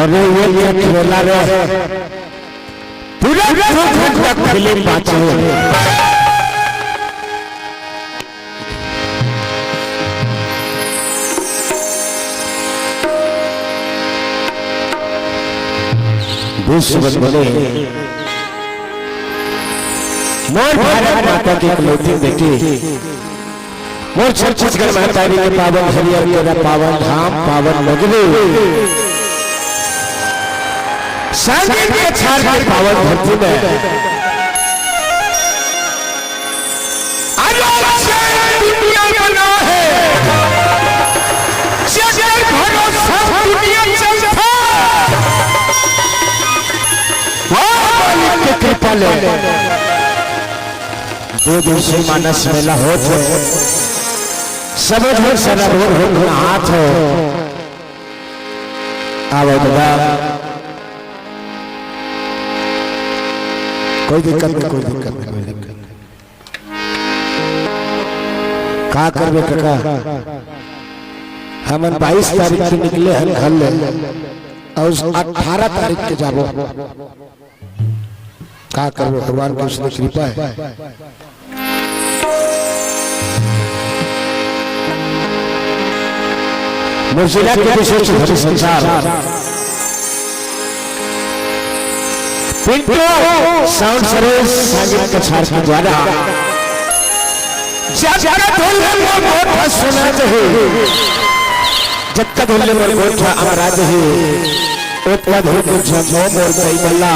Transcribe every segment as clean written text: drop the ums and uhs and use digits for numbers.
अरे ये खेला रे पूरा फिल्म बाँचे विश्व बने मोर भारत माता की इकलौती बेटी मोर छत्तीसगढ़ महतारी के पावन हरियर मेरा पावन धाम पावन नगरी संगीत के छार की पावन धरती में दुनिया बना है भरोसा दुनिया चलता के कृपा ले दो दिवसीय मानस मेला हो समझ हो सरल हो हाथ हो आवो दादा कोई दिक्कत नहीं कोई दिक्कत नहीं कोई दिक्कत का करबे काका हम 22 तारीख से निकले हैं घर ले और 18 तारीख के जाबो का करबे भगवान की उसने कृपा है मुर्शिदा के विशेष भक्ति संसार पिंटू साउंड सर्विस संगीत के छार के द्वारा जगत होले मोटा सुना जहे जगत होले मोटा अमराज है ओतवा धोके झमो मोर कई बल्ला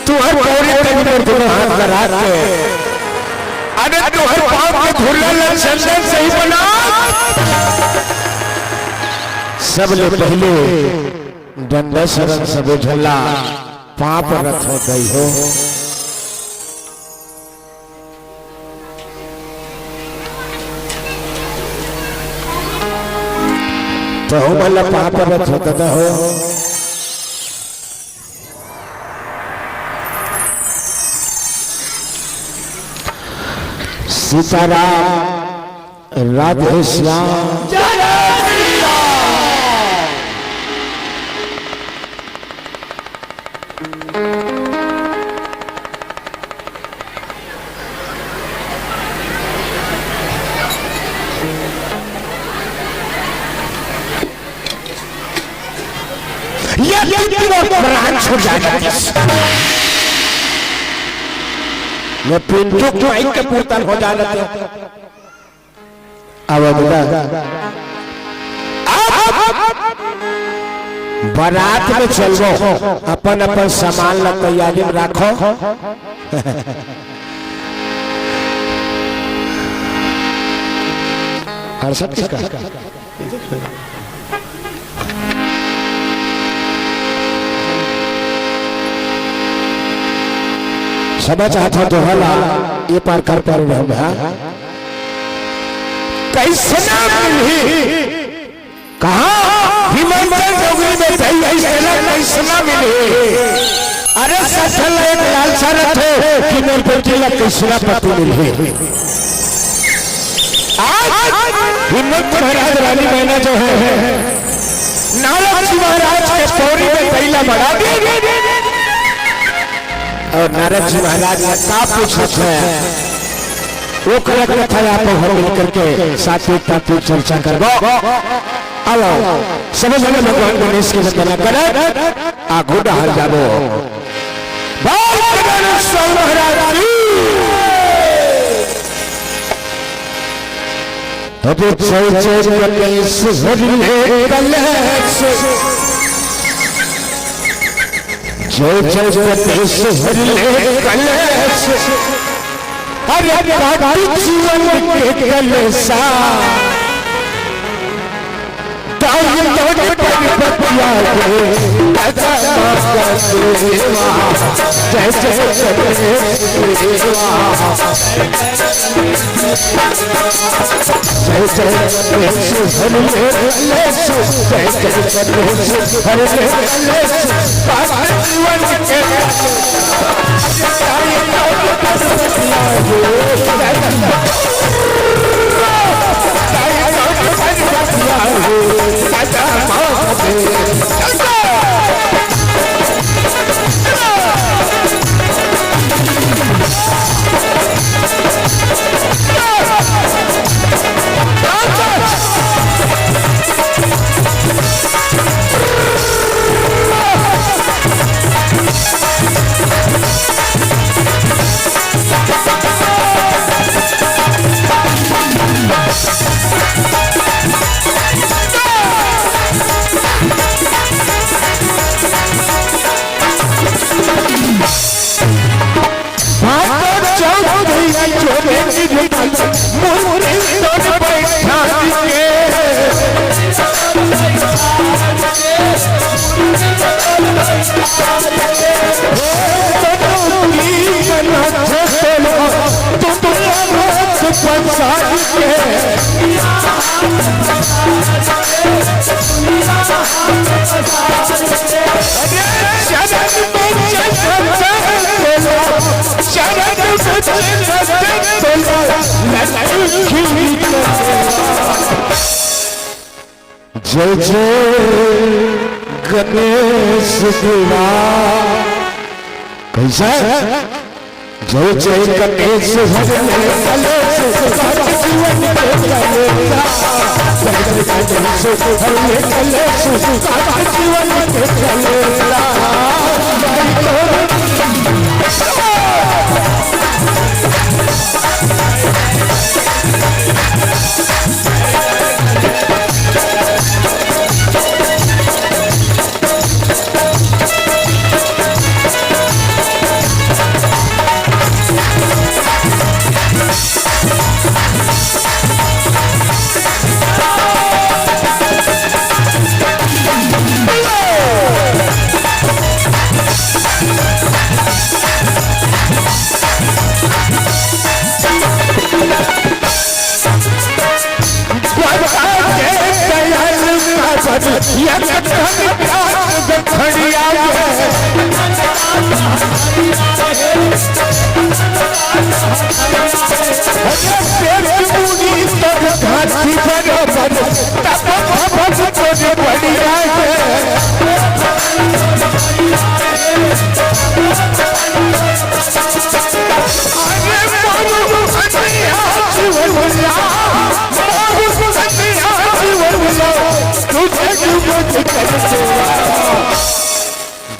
तू हर पौड़ी तक मोर दोनों हाथ लगा के अरे तू हर पांव के धुरला चंदन सही बना सब ले पहले दंड शरण सब झला पाप रथ हो गई हो तो हो भला पाप रथ होता हो सीताराम राधे श्याम छोड़ जाएगा मैं पिंटू क्यों आई के पूर्तन हो जा रहे थे अब बारात में चलो अपन अपन सामान ला तैयारी में रखो हर सब किसका सब चाहता तो हला ये पार कर पर रहा कैसे ना मिली कहा हिमाचल डोगरी में कैसे ना मिली। अरे सचल एक लालसा रखे कि मेरे बेटी ला कृष्णा पति मिले। आज हिम्मत महाराज रानी मैना जो है नारद जी महाराज के पौड़ी में पहला बढ़ा दिए और नारद जी महाराज ने का पूछा है वो करक था आप घर मिलकर के साथ में चर्चा करबो। आओ सब जगह भगवान गणेश की वंदना करे आगू डहर जाबो। महाराज अबे जय जय गणेश हरिले कलेश जय जय गणेश हरिले कलेश अरे बाबा जीवन के कलेशा ताई लोग परिपतिया के ऐसा सेवा जय जय गणेश सेवा जय जय गणेश हरिले कलेश जय जय गणेश हरिले कलेश बाबा जीवन के ताई लोग परिपतिया जय जय गणेश देवा कैसा जय जय गणेश हरिले कलेश बाबा जीवन के कलेशा जय जय गणेश हरिले कलेश बाबा जीवन के कलेशा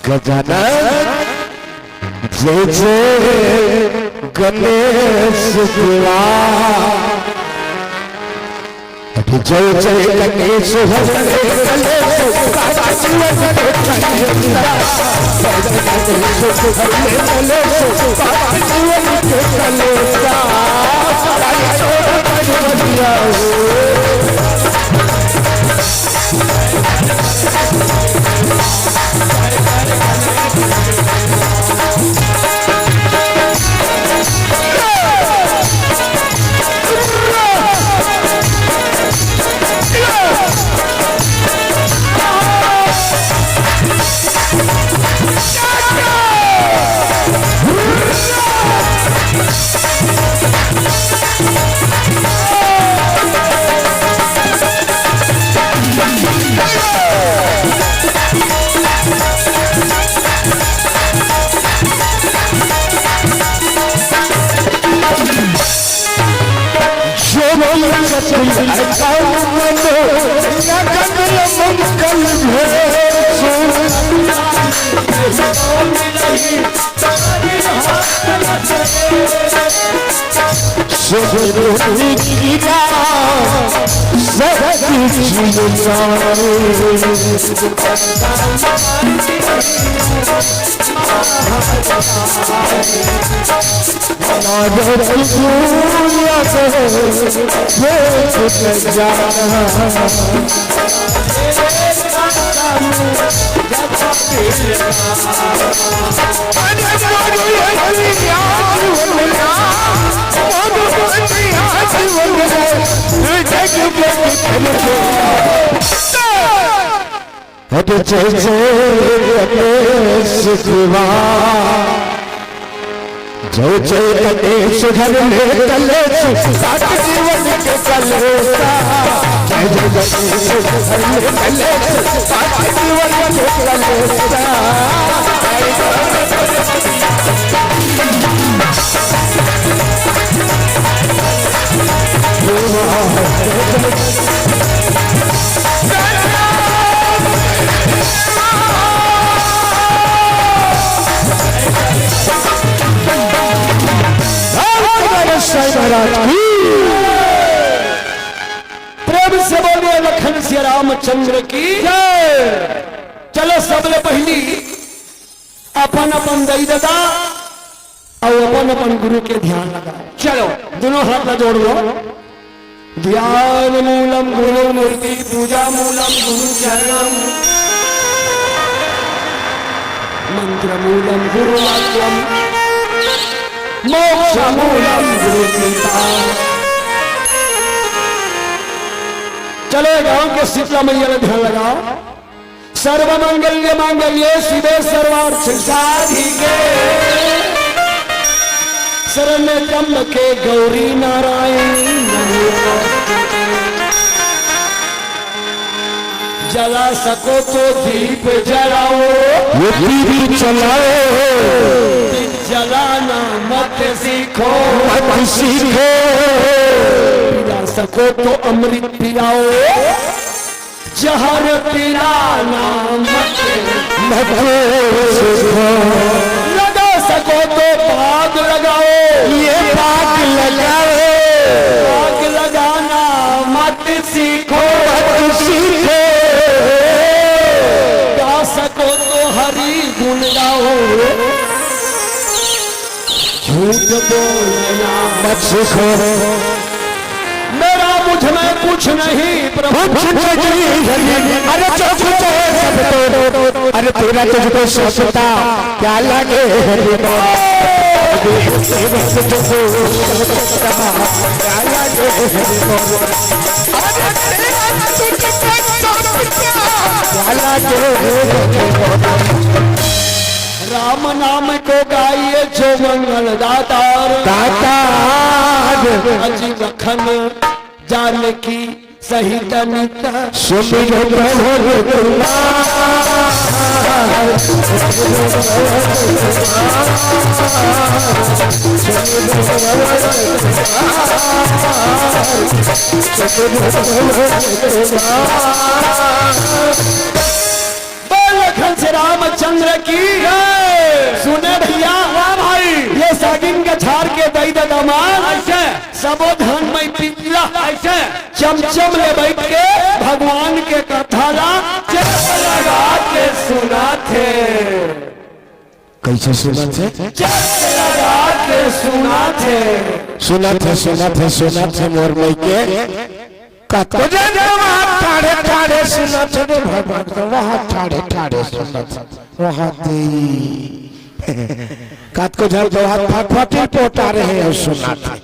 गजानन जय जय गणेश देवा जय जय गणेश हरिले कलेश बाबा जीवन के कलेशा जय जय गणेश हरिले कलेश बाबा जीवन के कलेशा सारा छोड़ कर दिया जय जय गणेश घर में कलेश साथ जीवन के कलेसा जय जय गणेश घर में कलेश साथ जीवन के कलेसा प्रेम से बोलिए लखन सिया रामचंद्र की जय। चलो सबले पहली अपन अपन दई दादा और अपन अपन गुरु के ध्यान लगा। चलो दोनों हाथ में जोड़ लो। ध्यान मूलम गुरु मूर्ति पूजा मूलम गुरु चरणम मंत्र मूलम गुरु वाक्यम मोक्ष मूलम गुरु गीता। चलो गांव के शीतला मैया ने ध्यान लगाओ। सर्व मंगल्य मांगल्ये शिवे सर्वार्थ साधिके शरण्य त्र्यंबके गौरी नारायण जला सको तो दीप जलाओ ये दीप चलाओ जलाना मत सीखो पिला सको तो अमृत पिलाओ जहर पिलाना मत सीखो लगा सको तो बाग लगाओ ये बाग लगाओ बाग लगाना मत सीखो गा सको तो हरि गुण गाओ झूठ बोलना मत सीखो मेरा मुझ में कुछ नहीं प्रभु अरे अरे तेरा तुझको सोचता क्या लगे राम नाम को गाइए जो मंगल दातार दातार अजी लखन जानकी सहित नित सुमिरो प्रभु लखन से रामचंद्र की सुने भैया भाई ये सागिन के झाड़ के दई दामान ऐसे सबो धन में पिछला ऐसे चमचम ले बैठ के भगवान के कथा लगा के सुना थे। कैसे सुना थे? लगा के सुना थे मोर मई के ठाड़े ठाड़े सुना थे भगवान वहाँ ठाड़े सुना था वहाँ कात को झल तो हाथ फटफटी पोटा रहे और सुना था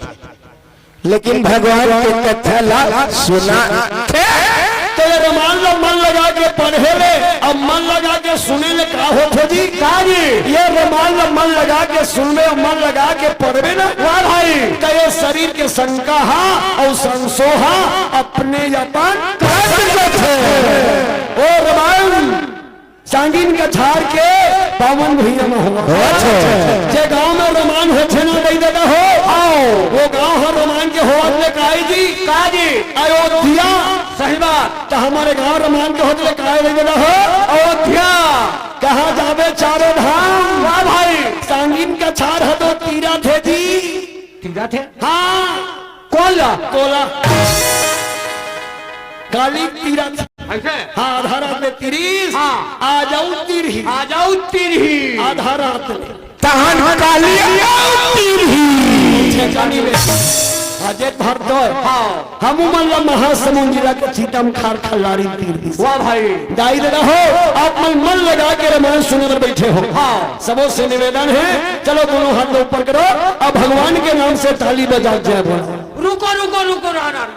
लेकिन भगवान के कथा सुना थे। तो ये रमान लो मन लगा के पढ़े ले अब मन लगा के सुने ले का होते जी काजी ये रमान लो मन लगा के सुनने और मन लगा के पढ़े ना वाह भाई तो ये शरीर के संकाहा और संसोहा अपने अपन ओ रमान सांगिन का झाड़ के पावन भैया में हो जे गांव में रोमान हो छे ना दई देगा हो आओ वो गांव हो रोमान के हो अपने काई जी काजी अयोध्या। सही बात। तो हमारे गांव रमान के होते काहे नहीं देना हो अयोध्या। कहाँ जावे चारों धाम। वाह भाई। सांगिन का छार है तो तीरा थे जी। तीरा थे। हाँ कोला कोला काली तीरथ। ऐसे। हाँ आधा रात में 30। हाँ। आ जाऊ तिरही। आ जाऊ तिरही। आधा रात में तहन काली तिरही। जानी में अजय भर दो। हाँ। हम उमल्ला महासमुंद जिला के सीतम खार खल्लारी तीर दी। वाह भाई। दाई दे हो आप मन लगा के रामायण सुनने पर बैठे हो। हाँ। सबों से निवेदन है चलो दोनों हाथ ऊपर करो अब भगवान के नाम से ताली बजा जय बोलो। रुको रुको रुको राणा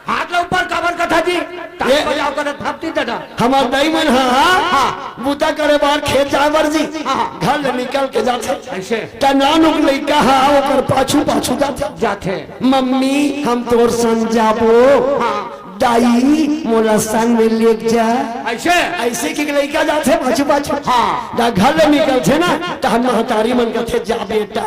हाथ ऊपर काबर कथा जी ताली बजाओ कर थापती दादा हमार दाई मन हाँ बूता करे बार खेत जावर जी हाँ। घर ले निकल के जाते ऐसे ता नानुक लइका हा ओकर पाछू पाछू जाते मम्मी हम तोर संग जाबो। हाँ। दाई मोला संग में ले जा। ऐसे के लइका जाते पाछू पाछू। हाँ। दा घर ले निकल थे ना त हम महतारी मन कथे जा बेटा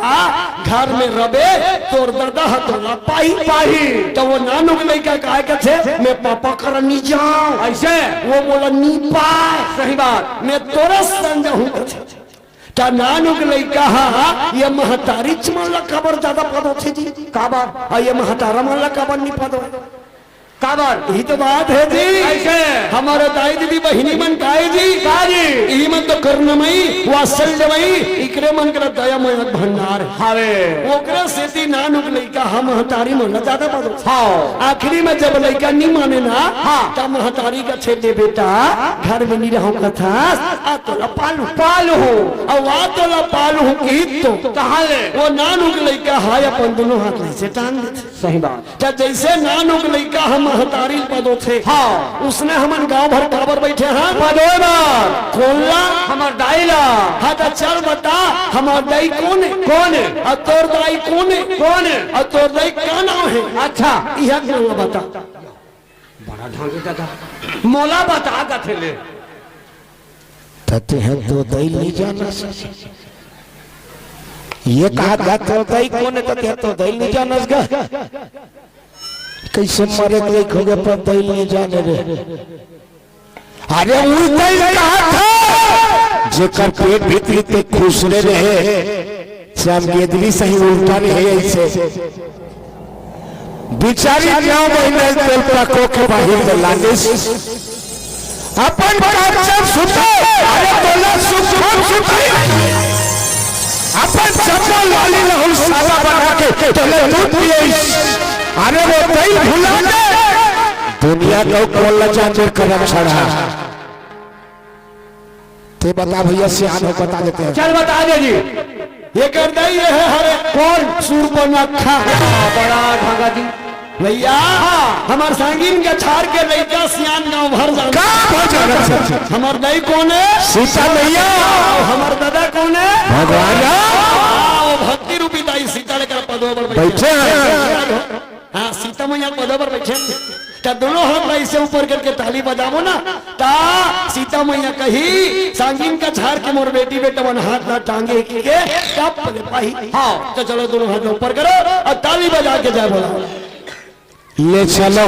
घर में रबे तोर दर्दा ह तोला पाही पाही। तो वो नानुक लइका काहे कथे मैं पापा कर नी जाऊं। ऐसे वो बोला नी पाए। सही बात। मैं तोरा संग हूं ता नानुक लइका हा ये महतारी चमला खबर ज्यादा पद होथे जी काबर आ ये महतारा मला खबर नहीं पद काबर यही तो बात है जी। ऐसे हमारे दाई दीदी बहिनी मन काहे जी काजी यही मन तो करुणमयी वात्सल्यमयी इकरे मन कर दयामय भंडार हावे ओकरे सेती नानुक लइका हम महतारी मन ज्यादा पद होथे। हाँ। आखिरी में जब लइका नहीं माने ना हाँ। तब महतारी का छेदे बेटा घर में नहीं रहूं कथा आ तोला पालू अब आ तोला पालू की तो कहाँ ले वो नानुक लइका हाय अपन दोनों हाथ से टांग देते। सही बात। जैसे नानुक लइका हम महतारी पदो थे। हाँ। उसने हमन गांव भर काबर बैठे हैं पदोबर खोलना हमार दाईला। हाँ तो चल बता हमार दाई कौन है और तोर दाई कौन है और तोर दाई क्या नाम है। अच्छा यह क्यों बता बड़ा ढंग दादा मोला बता कथे ले तते है तो दाई नहीं जाना ये कहा गा तो दाई कौन है तते तो दाई नहीं जाना कैसे मरे कोई खोगे पर दाई नहीं जाने रे। अरे उल्टा ही कहा था जेकर पेट भीतरी ते खुश रहे श्याम गेदरी सही उल्टा रहे ऐसे बिचारी गांव महीने तेल पको के बाहर में लानिस अपन काचर सुते अरे तोला सुखी अपन चप्पल वाली लहुल साला बना के तोले दूध पिए। अरे वो दही भुला दे दुनिया को कोल्ला चांदर करम छड़ा ते बता भैया सियान हो बता देते हैं। चल बता दे जी ये कर दही है हरे कौन सूरपनखा बड़ा ढंगा जी भैया हमार सांगिन के छाड़ के लइका सियान गांव भर जा। हमार दाई कौन है सीता मैया। हमार दादा कौन है भगवान। भक्ति रूपी दाई सीता लेकर पदों पर बैठे हैं। हाँ सीता मैया पदों पर बैठे क्या दोनों हाथ ऐसे ऊपर करके ताली बजावो ना ता सीता मैया कही सांगिन का झाड़ के मोर बेटी बेटा मन हाथ ना टांगे के कब पाही। हाँ तो चलो दोनों हाथ ऊपर करो और ताली बजा के जय बोला ले चलो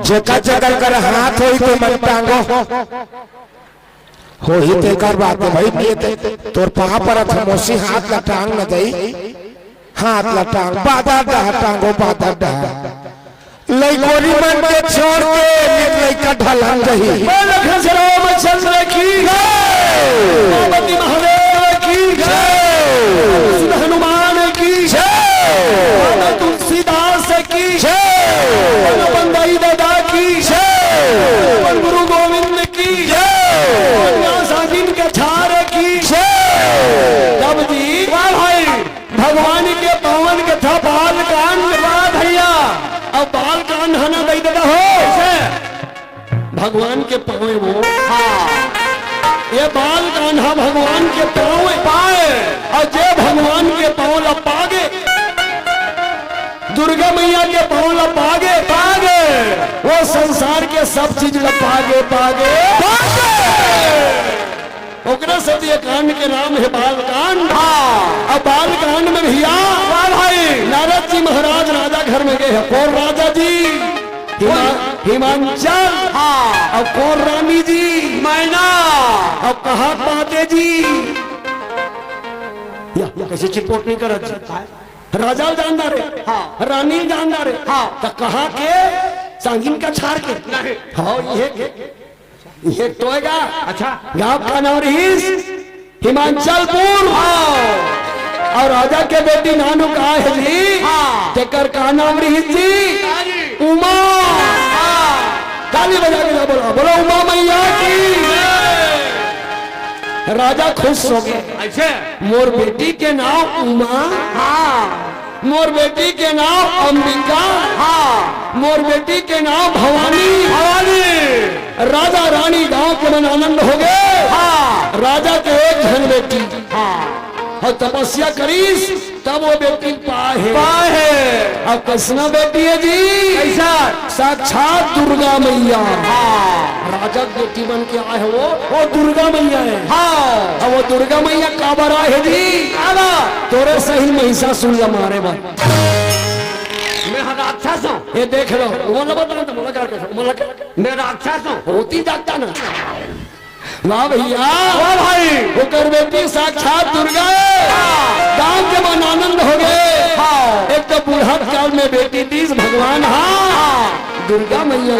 जेका जगल कर हाथ होई तो मन टांगो हो ही ते कर बात भाई नहीं ते तोर पहा पर मोसी हाथ ला टांग न दई हाथ ला टांग बादा डहा टांगो बादा डहा लइकोरी मन के छोड़ के निकले का ढलान रही बोल खसराम चंद्र की जय भगवती महादेव की जय हनुमान की जय तुलसीदास की जय बंदाई दादा की जय गुरु गोविंद की जय सागिन के छार की जय। जब जी भाई भगवान के पावन कथा बाल कांड भैया अब बाल कांड हना दई देता हो भगवान के पावे वो। हाँ ये बाल कान्हा भगवान के पाँव पाए और जे भगवान के पाँव लपागे दुर्गा मैया के पाँव लपागे पागे वो संसार के सब चीज लपागे पागे ओकरा से ये कांड के नाम है बाल कांड। अब बाल कांड में भैया भाई नारद जी महाराज राजा घर में गए हैं और राजा जी हिमांचल। हाँ। अब कौन रानी जी? मैना। अब कहा पाते जी? या कैसे चिरपोट नहीं कर राजा जानदार है। हाँ। रानी जानदार है। हाँ। तो कहा के सांगिन का छाड़ के नहीं। हाँ ये टोएगा। अच्छा। गांव का नाम रहीस हिमांचलपुर। और राजा के बेटी नानू कहा है जी? हाँ। तेकर का नाम रहीस जी? उमा। ताली बजा के बोलो बोलो उमा मैया की। राजा खुश हो गए। ऐसे मोर बेटी के नाम उमा। हाँ। मोर बेटी के नाम अंबिका। हाँ। मोर बेटी के नाम भवानी। भवानी। राजा रानी गांव के मन आनंद हो गए। हाँ। राजा के एक जन बेटी हाँ। और तपस्या करीस तब वो बेटी पाए। अब कृष्णा बेटी है जी? कैसा? साक्षात दुर्गा मैया। हाँ। राजा बेटी बन के आए वो दुर्गा मैया है। हाँ। अब वो दुर्गा मैया काबर आए है जी? तोरे सही महिषासुर मारे बन मैं राक्षस हूँ। ये देख लो बोला बता तो बोला क्या मैं राक्षस हूँ। होती जागता ना। वाह भैया वाह भाई। वो कर बेटी साक्षात दुर्गा गांव के मन आनंद हो गए। हाँ। एक तो बुढ़ाप काल में बेटी तीस भगवान। हाँ। दुर्गा मैया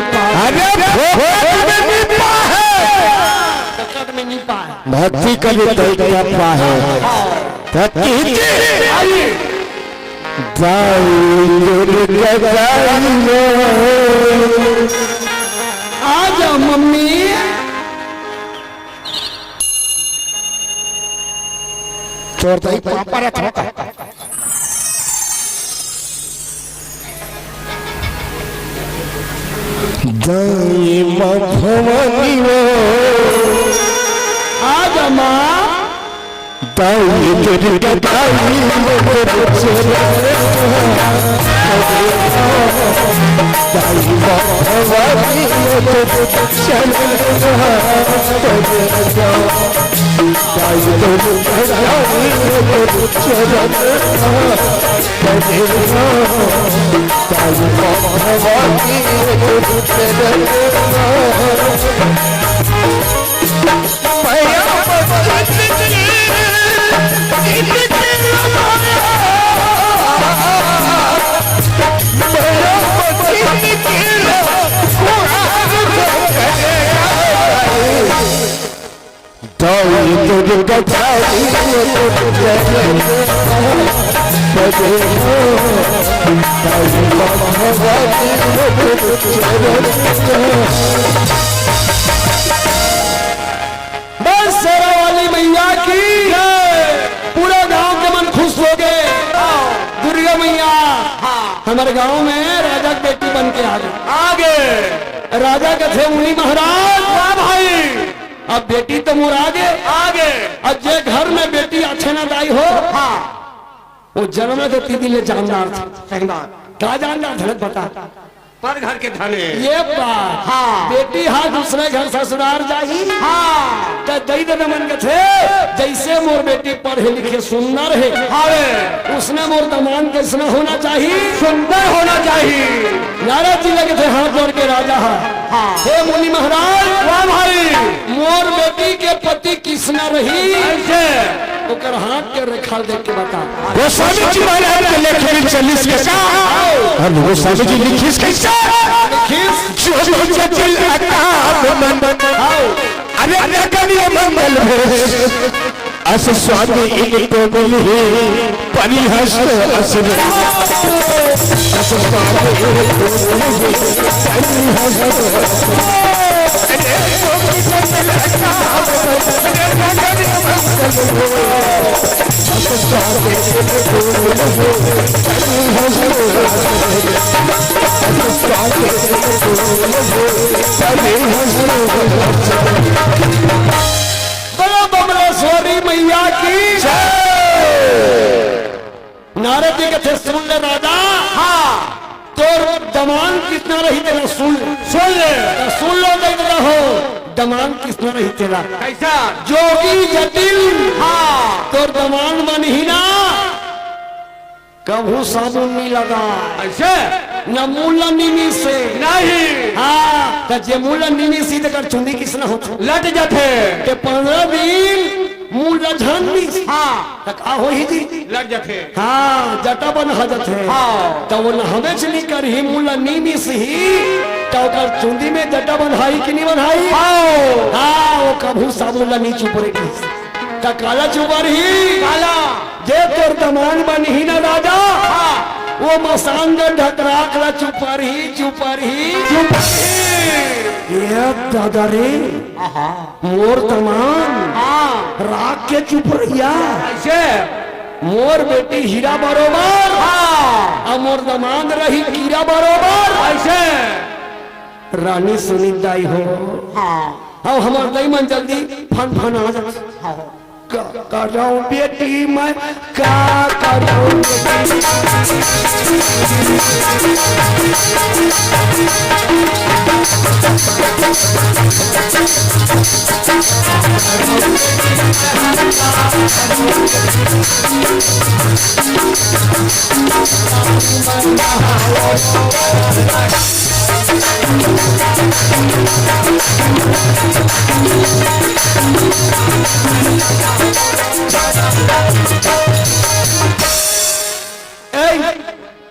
भक्ति कभी तैयार है आज मम्मी छोड़ता ही पापा रखा दाई भवानी आज माँ दाई दुर्गा दाई भवानी बस शेरा वाली मैया की पूरा गांव के मन खुश हो गए। दुर्गा मैया हमारे गांव में राजा की बेटी बन के आगे राजा के थे मुनि महाराज। वाह भाई। अब बेटी तो मुर आगे अब जे घर में बेटी अच्छे ना दाई हो। हाँ। वो जन्म तो तीदी ले जानदार था। सही बात। क्या जानदार धड़क बता पर घर के धने। ये बात। हाँ। बेटी हाँ दूसरे घर ससुराल जाही। हाँ। तो दई दे मन के थे जैसे मोर बेटी पढ़े लिखे सुंदर है। हाँ। उसने मोर दमान कैसना होना चाहिए? सुंदर होना चाहिए। नारद जी लगे थे हाथ जोड़ के राजा। हाँ। हे मुनि महाराज। वाह भाई। मोर बेटी के पति किसना रही? ऐसे ओकर हाथ के रेखा देख के बता। वो स्वामी जी महाराज के लेखे में 40 कैसा और वो स्वामी जी लिखिस कैसा जो जटिल अकाल मन अरे अगनिय मंगल अस स्वामी एक तो मिली परिहस्त असुर अस स्वामी बोलो बमलेश्वरी मैया की नारद जी के सुन ले राजा। हाँ। तो दमान कितना रही तेरा सुन लो देख रहो दमान कितना रही तेरा? कैसा? जोगी जटिल। हाँ। तो दमान मन ही ना कभू साबुन नहीं लगा। ऐसे न मूला निमी से नहीं हाँ तो जे मूला निमी से कर चुंदी किसना होता लट जाते के 15 दिन मूला झंडी से हाँ तक आ हो ही जी लट जाते हाँ जटा बन हजत है हाँ तो वो हमें चली कर ही मूला निमी से ही तो कर चुंदी में जटा बंधाई कि नहीं बंधाई हाँ वो कभू साबुला नहीं चुप रही तो काला चुपर ही काला जे तोर दमान बन ही ना राजा हाँ वो मसान में ढकराक ला चुपर ही ये दादा रे मोर तमान हाँ राख के चुप रहिया ऐसे मोर बेटी हीरा बरोबर हाँ और मोर दमान रही कीरा बरोबर ऐसे रानी सुनी दाई हो हाँ अब हमार दाई मन जल्दी फन फन आ जा करो बेटी मैं का करो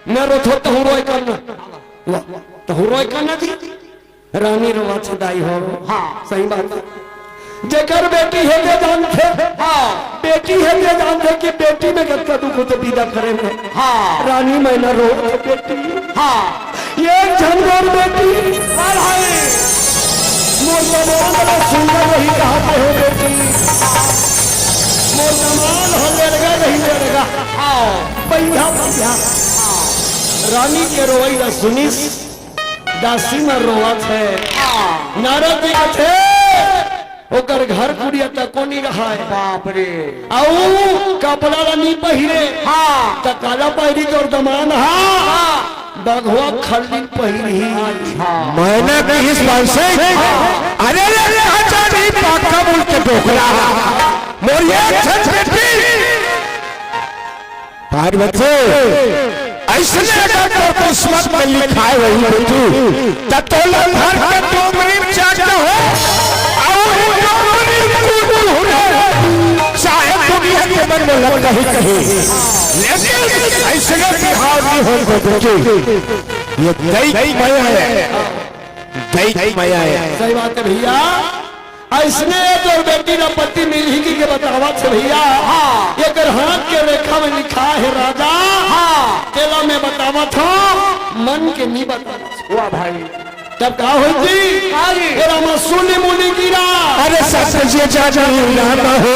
मैं रोथो हूँ रोय करना तो हूँ रोय करना थी रानी रोवा छदाई हो हाँ सही बात है जेकर बेटी है के जानते हाँ बेटी है के जानते कि बेटी में कितना दुख होते विदा करे में हाँ रानी मैं न रो बेटी हाँ ये झंझोर बेटी मोर जवान बड़ा सुंदर रही कहा पे हो बेटी मोर जवान हो लेगा नहीं लेगा हाँ पैया पैया रानी के रोई सुनिस दासी में रोवत है नारद जी थे ओकर घर कुड़िया तक कोनी रहा है बाप रे आऊ कपड़ा रानी पहिरे हाँ त काला पहिरी तोर दमान हा बघवा खल्ली पहिरी मैंने भी इस बात से अरे अरे हजारी पाका बोल के टोकरा मोरिया छछटी पार्वती ऐसे अगर तो किस्मत में लिखा है वही बेटी ततोला भर के तो गरीब चाचा हो चाहे दुनिया के मन में लगता ही कहीं लेकिन ऐसे बिहार नहीं हो बेटी ये दई माया है दई माया है सही बात है भैया ऐसने तो बेटी ना पति मिली की के बतावा से भैया ये कर हाथ के रेखा में लिखा है राजा तेला में बतावा था मन के नहीं बतावा वाह भाई तब कहा हुई थी तेरा मसूली मुनी गिरा अरे सच जाना हो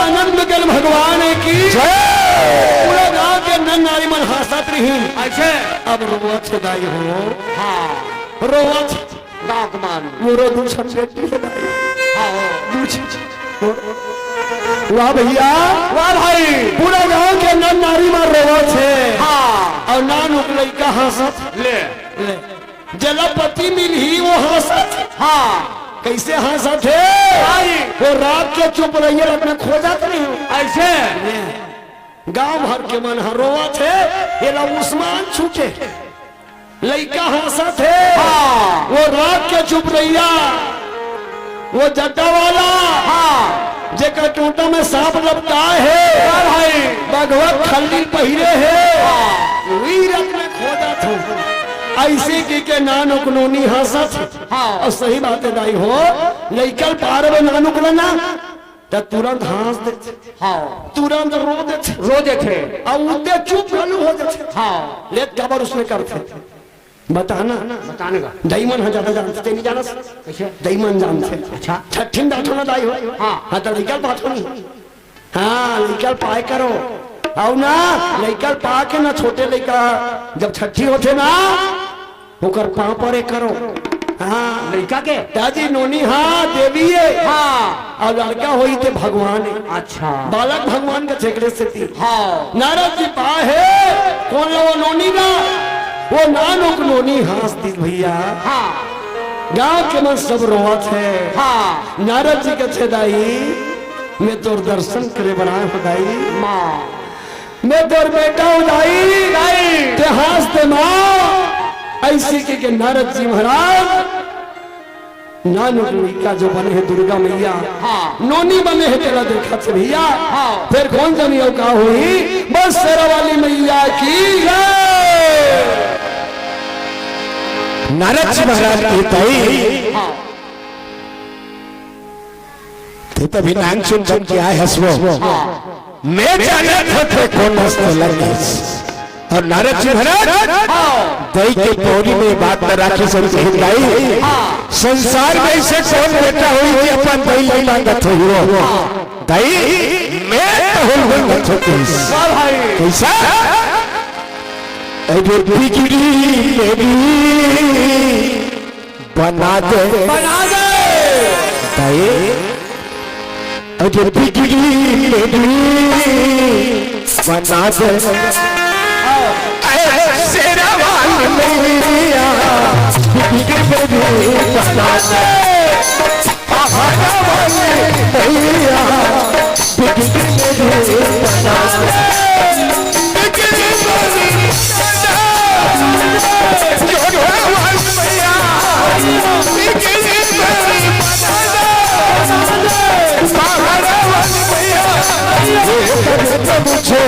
आनंद गल भगवान की पूरा गांव के नर नारी मन हंसत रही ऐसे अब रोवत छदाई हो हाँ रोवत दागमान मोरो दूसर बेटी छदाई हाँ वाह भैया वाह भाई पूरा गांव के नर नारी मन रोवत है हाँ और नान उकलई का हंसत ले जलपति मिली वो हंसत हाँ कैसे हंसत है वो रात के चुप रही अपने खोजत नहीं ऐसे गांव भर के मन रोवा थे ये उस्मान छूटे लड़का हंसत है वो रात के चुप रहिया वो जट्टा वाला जेकर टोटा में सांप लपटाए है भगवत खल्ली पहिरे है वीरत में खोदा था ऐसे के नानो कनोनी हंसत और सही बात है दाई हो लइकल पार में नानो कलना तो तुरंत हंस दे तुरंत रो देते और उदे चुप चालू हो जाते लेट कबर उसमें करते बताना बताने का दाईमन है ज्यादा जानते नहीं जाना कैसे दाईमन जानते अच्छा छठिन बैठो ना दाई हो हाँ तो निकल पाठो नहीं हाँ निकल पाए करो और ना लइकल पा के ना छोटे लइका जब छठी होते ना होकर पाँव परे करो हाँ लड़का के दादी नोनी हाँ देवी है हाँ और लड़का होई थे भगवान है अच्छा बालक भगवान का छेकड़े से थी हाँ नारद जी पा है कौन है वो नोनी ना वो नानुक नोनी हंसती भैया हाँ गांव के मन सब रोवत है हाँ नारद जी के छेदाई मैं तोर दर्शन करे बनाए खुदाई माँ मैं तोर बेटा उदाई ते हास दे माँ ऐसे के नारद जी महाराज नानुक लड़का जो बने है दुर्गा मैया हाँ नोनी बने है तेरा देखा थे भैया हाँ फिर कौन जानी का हुई बस शेरा वाली मैया की जय। नारद जी महाराज कहता ही हाँ थे तभी नाम सुन के आए हंसवो मैं जाना था कौन हंसने लगे और नारद जी महाराज दही के पौड़ी में बात न राखी सब हिंदाई संसार में ऐसे कौन बेटा हुई कि अपन दही नहीं मांगत हो दही मैं तो मांगत हो कैसा अरे बिगड़ी मेरी बना दे दही अरे बिगड़ी मेरी बना दे शेरा वाली मैया बिगड़ी मेरी बना दे पहाड़ा वाली मैया बिगड़ी मेरी बना दे बिगड़ी मेरी जोड़ा वाली मैया बिगड़ी मेरी बना दे पहाड़ा वाली मैया मुझे